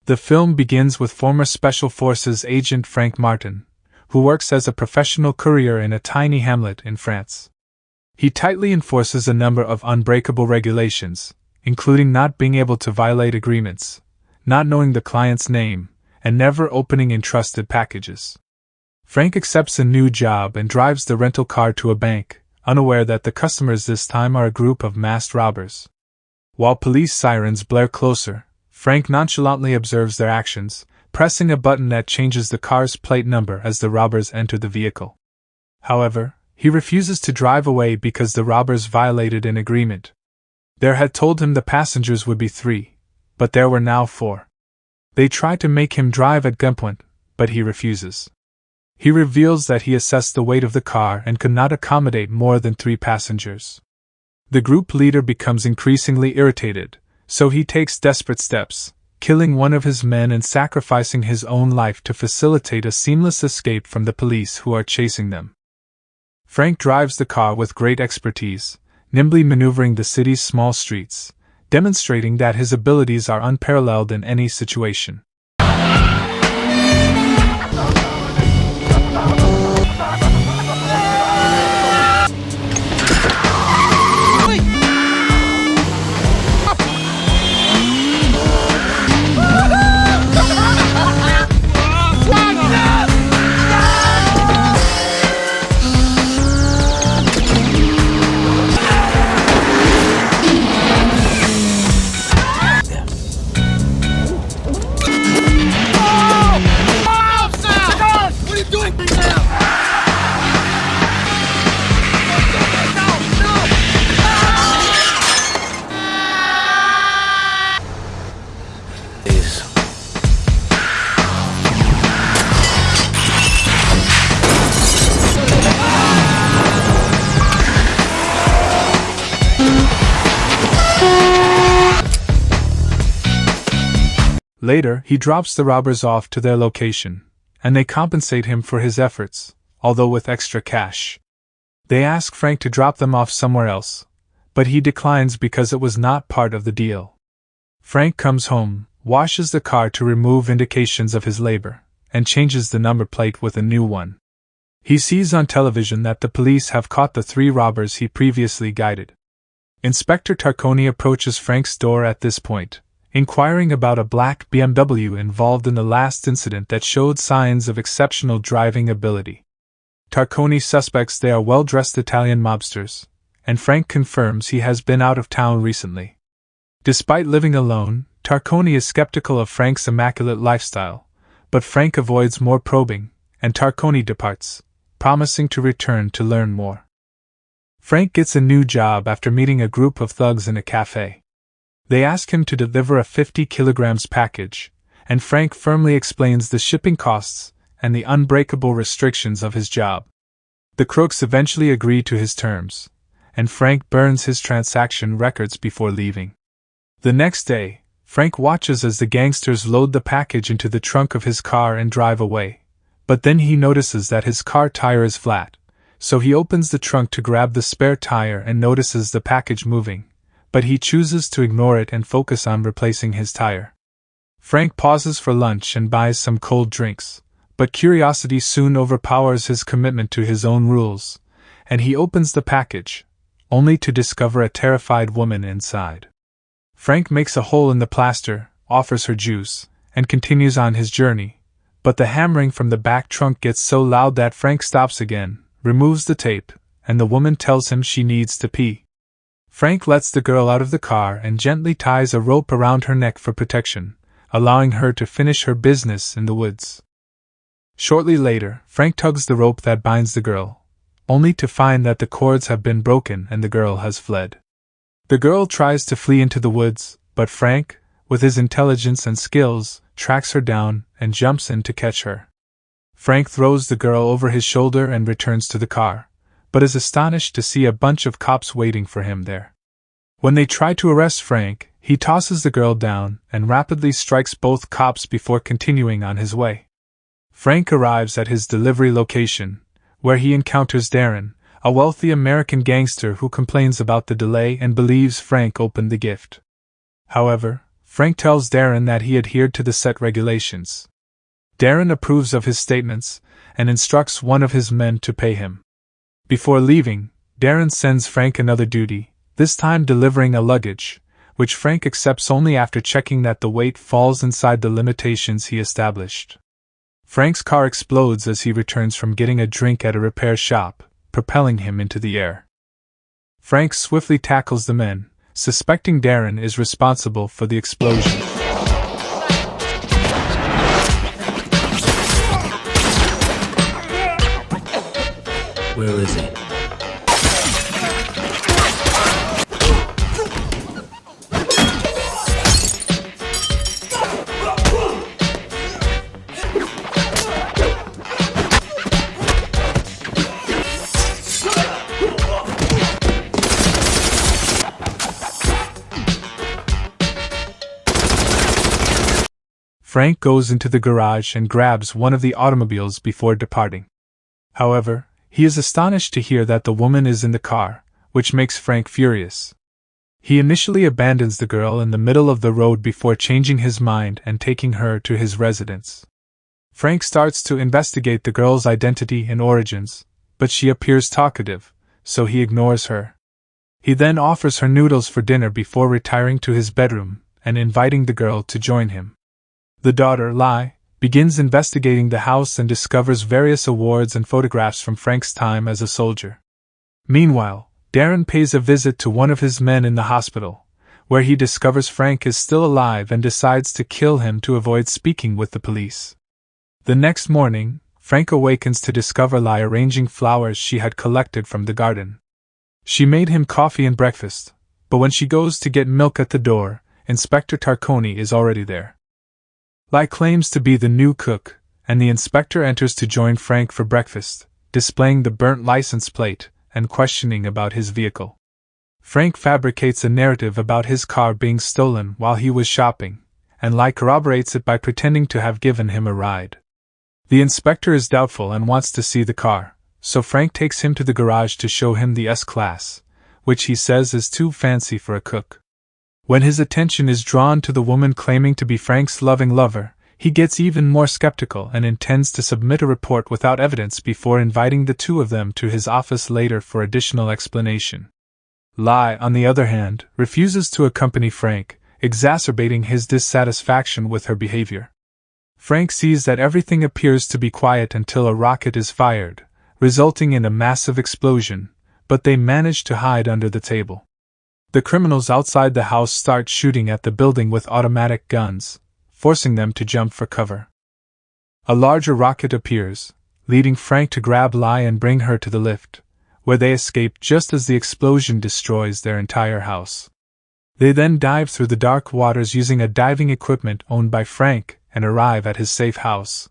The film begins with former Special Forces agent Frank Martin, who works as a professional courier in a tiny hamlet in France. He tightly enforces a number of unbreakable regulations, including not being able to violate agreements, not knowing the client's name, and never opening entrusted packages. Frank accepts a new job and drives the rental car to a bank, unaware that the customers this time are a group of masked robbers. While police sirens blare closer, Frank nonchalantly observes their actions, pressing a button that changes the car's plate number as the robbers enter the vehicle. However, he refuses to drive away because the robbers violated an agreement. They had told him the passengers would be 3, but there were now 4. They try to make him drive at gunpoint, but he refuses. He reveals that he assessed the weight of the car and could not accommodate more than 3 passengers. The group leader becomes increasingly irritated, so he takes desperate steps, killing one of his men and sacrificing his own life to facilitate a seamless escape from the police who are chasing them. Frank drives the car with great expertise, nimbly maneuvering the city's small streets, demonstrating that his abilities are unparalleled in any situation. Later, he drops the robbers off to their location, and they compensate him for his efforts, although with extra cash. They ask Frank to drop them off somewhere else, but he declines because it was not part of the deal. Frank comes home, washes the car to remove indications of his labor, and changes the number plate with a new one. He sees on television that the police have caught the 3 robbers he previously guided. Inspector Tarconi approaches Frank's door at this point, inquiring about a black BMW involved in the last incident that showed signs of exceptional driving ability. Tarconi suspects they are well-dressed Italian mobsters, and Frank confirms he has been out of town recently. Despite living alone, Tarconi is skeptical of Frank's immaculate lifestyle, but Frank avoids more probing, and Tarconi departs, promising to return to learn more. Frank gets a new job after meeting a group of thugs in a cafe. They ask him to deliver a 50 kilograms package, and Frank firmly explains the shipping costs and the unbreakable restrictions of his job. The crooks eventually agree to his terms, and Frank burns his transaction records before leaving. The next day, Frank watches as the gangsters load the package into the trunk of his car and drive away, but then he notices that his car tire is flat, so he opens the trunk to grab the spare tire and notices the package moving, but he chooses to ignore it and focus on replacing his tire. Frank pauses for lunch and buys some cold drinks, but curiosity soon overpowers his commitment to his own rules, and he opens the package, only to discover a terrified woman inside. Frank makes a hole in the plaster, offers her juice, and continues on his journey, but the hammering from the back trunk gets so loud that Frank stops again, removes the tape, and the woman tells him she needs to pee. Frank lets the girl out of the car and gently ties a rope around her neck for protection, allowing her to finish her business in the woods. Shortly later, Frank tugs the rope that binds the girl, only to find that the cords have been broken and the girl has fled. The girl tries to flee into the woods, but Frank, with his intelligence and skills, tracks her down and jumps in to catch her. Frank throws the girl over his shoulder and returns to the car, but is astonished to see a bunch of cops waiting for him there. When they try to arrest Frank, he tosses the girl down and rapidly strikes both cops before continuing on his way. Frank arrives at his delivery location, where he encounters Darren, a wealthy American gangster who complains about the delay and believes Frank opened the gift. However, Frank tells Darren that he adhered to the set regulations. Darren approves of his statements and instructs one of his men to pay him. Before leaving, Darren sends Frank another duty, this time delivering a luggage, which Frank accepts only after checking that the weight falls inside the limitations he established. Frank's car explodes as he returns from getting a drink at a repair shop, propelling him into the air. Frank swiftly tackles the men, suspecting Darren is responsible for the explosion. Where is he? Frank goes into the garage and grabs one of the automobiles before departing. However, he is astonished to hear that the woman is in the car, which makes Frank furious. He initially abandons the girl in the middle of the road before changing his mind and taking her to his residence. Frank starts to investigate the girl's identity and origins, but she appears talkative, so he ignores her. He then offers her noodles for dinner before retiring to his bedroom and inviting the girl to join him. The daughter, Lai, begins investigating the house and discovers various awards and photographs from Frank's time as a soldier. Meanwhile, Darren pays a visit to one of his men in the hospital, where he discovers Frank is still alive and decides to kill him to avoid speaking with the police. The next morning, Frank awakens to discover Lai arranging flowers she had collected from the garden. She made him coffee and breakfast, but when she goes to get milk at the door, Inspector Tarconi is already there. Lai claims to be the new cook, and the inspector enters to join Frank for breakfast, displaying the burnt license plate and questioning about his vehicle. Frank fabricates a narrative about his car being stolen while he was shopping, and Lai corroborates it by pretending to have given him a ride. The inspector is doubtful and wants to see the car, so Frank takes him to the garage to show him the S-Class, which he says is too fancy for a cook. When his attention is drawn to the woman claiming to be Frank's loving lover, he gets even more skeptical and intends to submit a report without evidence before inviting the two of them to his office later for additional explanation. Lai, on the other hand, refuses to accompany Frank, exacerbating his dissatisfaction with her behavior. Frank sees that everything appears to be quiet until a rocket is fired, resulting in a massive explosion, but they manage to hide under the table. The criminals outside the house start shooting at the building with automatic guns, forcing them to jump for cover. A larger rocket appears, leading Frank to grab Lai and bring her to the lift, where they escape just as the explosion destroys their entire house. They then dive through the dark waters using a diving equipment owned by Frank and arrive at his safe house.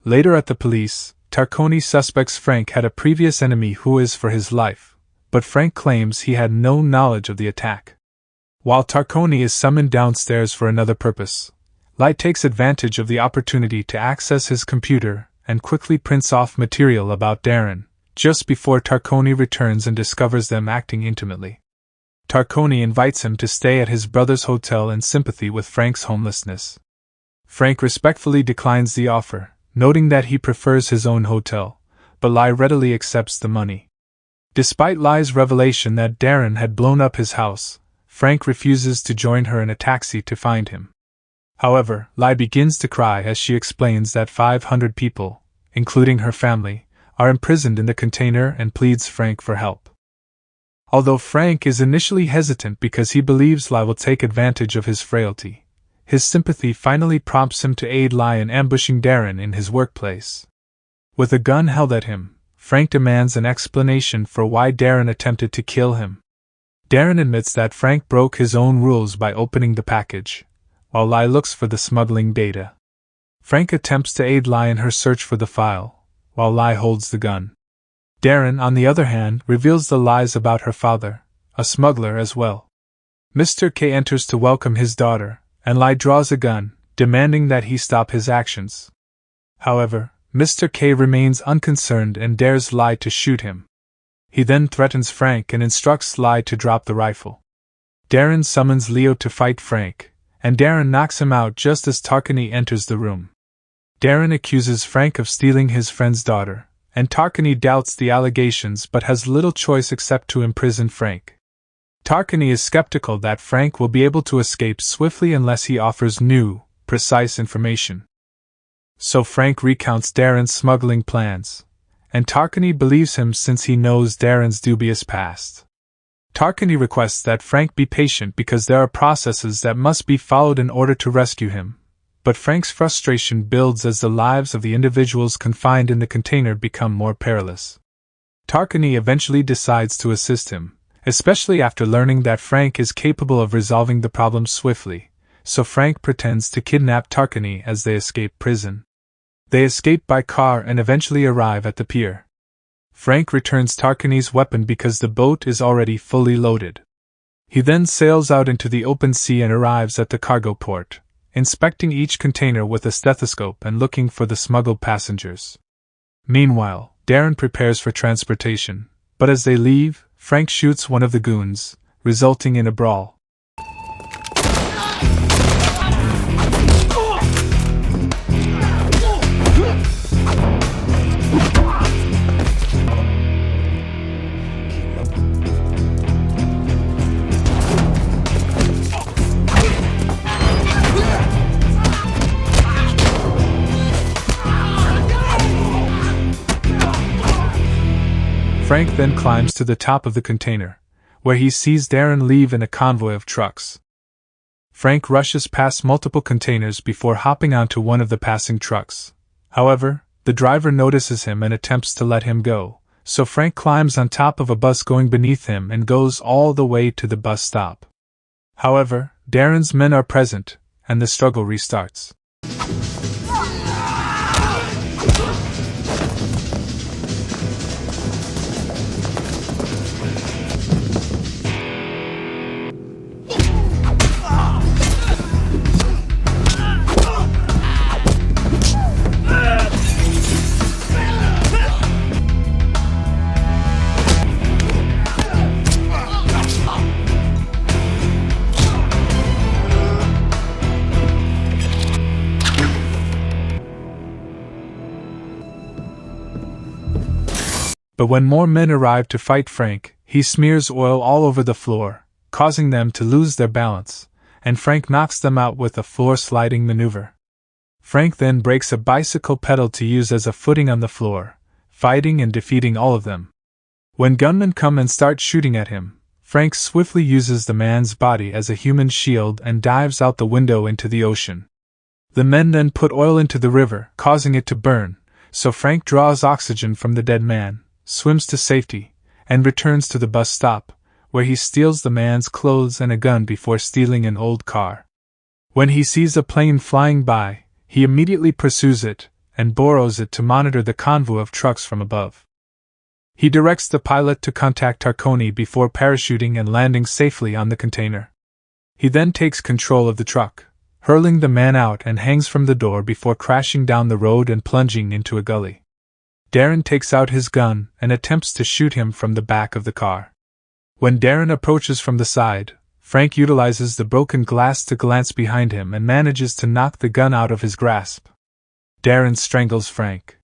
Later at the police, Tarconi suspects Frank had a previous enemy who is for his life, but Frank claims he had no knowledge of the attack. While Tarconi is summoned downstairs for another purpose, Lai takes advantage of the opportunity to access his computer and quickly prints off material about Darren, just before Tarconi returns and discovers them acting intimately. Tarconi invites him to stay at his brother's hotel in sympathy with Frank's homelessness. Frank respectfully declines the offer, noting that he prefers his own hotel, but Lai readily accepts the money. Despite Lai's revelation that Darren had blown up his house, Frank refuses to join her in a taxi to find him. However, Lai begins to cry as she explains that 500 people, including her family, are imprisoned in the container and pleads Frank for help. Although Frank is initially hesitant because he believes Lai will take advantage of his frailty, his sympathy finally prompts him to aid Lai in ambushing Darren in his workplace. With a gun held at him, Frank demands an explanation for why Darren attempted to kill him. Darren admits that Frank broke his own rules by opening the package, while Lai looks for the smuggling data. Frank attempts to aid Lai in her search for the file, while Lai holds the gun. Darren, on the other hand, reveals the lies about her father, a smuggler as well. Mr. K enters to welcome his daughter, and Lai draws a gun, demanding that he stop his actions. However, Mr. K remains unconcerned and dares Lai to shoot him. He then threatens Frank and instructs Lai to drop the rifle. Darren summons Leo to fight Frank, and Darren knocks him out just as Tarkany enters the room. Darren accuses Frank of stealing his friend's daughter, and Tarkany doubts the allegations but has little choice except to imprison Frank. Tarkany is skeptical that Frank will be able to escape swiftly unless he offers new, precise information. So Frank recounts Darren's smuggling plans, and Tarkany believes him since he knows Darren's dubious past. Tarkany requests that Frank be patient because there are processes that must be followed in order to rescue him, but Frank's frustration builds as the lives of the individuals confined in the container become more perilous. Tarkany eventually decides to assist him, especially after learning that Frank is capable of resolving the problem swiftly, so Frank pretends to kidnap Tarkany as they escape prison. They escape by car and eventually arrive at the pier. Frank returns Tarkany's weapon because the boat is already fully loaded. He then sails out into the open sea and arrives at the cargo port, inspecting each container with a stethoscope and looking for the smuggled passengers. Meanwhile, Darren prepares for transportation, but as they leave, Frank shoots one of the goons, resulting in a brawl. Frank then climbs to the top of the container, where he sees Darren leave in a convoy of trucks. Frank rushes past multiple containers before hopping onto one of the passing trucks. However, the driver notices him and attempts to let him go, so Frank climbs on top of a bus going beneath him and goes all the way to the bus stop. However, Darren's men are present, and the struggle restarts. But when more men arrive to fight Frank, he smears oil all over the floor, causing them to lose their balance, and Frank knocks them out with a floor-sliding maneuver. Frank then breaks a bicycle pedal to use as a footing on the floor, fighting and defeating all of them. When gunmen come and start shooting at him, Frank swiftly uses the man's body as a human shield and dives out the window into the ocean. The men then put oil into the river, causing it to burn, so Frank draws oxygen from the dead man, swims to safety, and returns to the bus stop, where he steals the man's clothes and a gun before stealing an old car. When he sees a plane flying by, he immediately pursues it, and borrows it to monitor the convoy of trucks from above. He directs the pilot to contact Tarkany before parachuting and landing safely on the container. He then takes control of the truck, hurling the man out and hangs from the door before crashing down the road and plunging into a gully. Darren takes out his gun and attempts to shoot him from the back of the car. When Darren approaches from the side, Frank utilizes the broken glass to glance behind him and manages to knock the gun out of his grasp. Darren strangles Frank.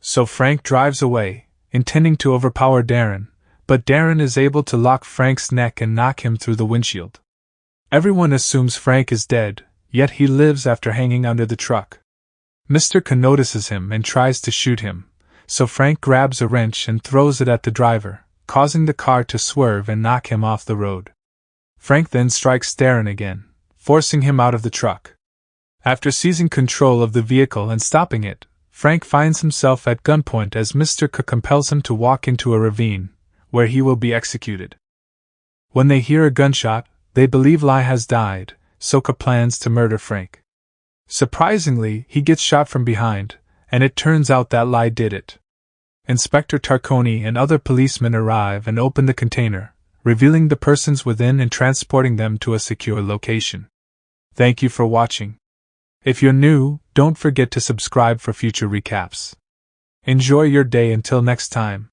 So Frank drives away, intending to overpower Darren, but Darren is able to lock Frank's neck and knock him through the windshield. Everyone assumes Frank is dead, yet he lives after hanging under the truck. Mr. K notices him and tries to shoot him, so Frank grabs a wrench and throws it at the driver, causing the car to swerve and knock him off the road. Frank then strikes Darren again, forcing him out of the truck. After seizing control of the vehicle and stopping it, Frank finds himself at gunpoint as Mr. K compels him to walk into a ravine, where he will be executed. When they hear a gunshot, they believe Lai has died, so K plans to murder Frank. Surprisingly, he gets shot from behind, and it turns out that Lai did it. Inspector Tarkany and other policemen arrive and open the container, revealing the persons within and transporting them to a secure location. Thank you for watching. If you're new, don't forget to subscribe for future recaps. Enjoy your day until next time.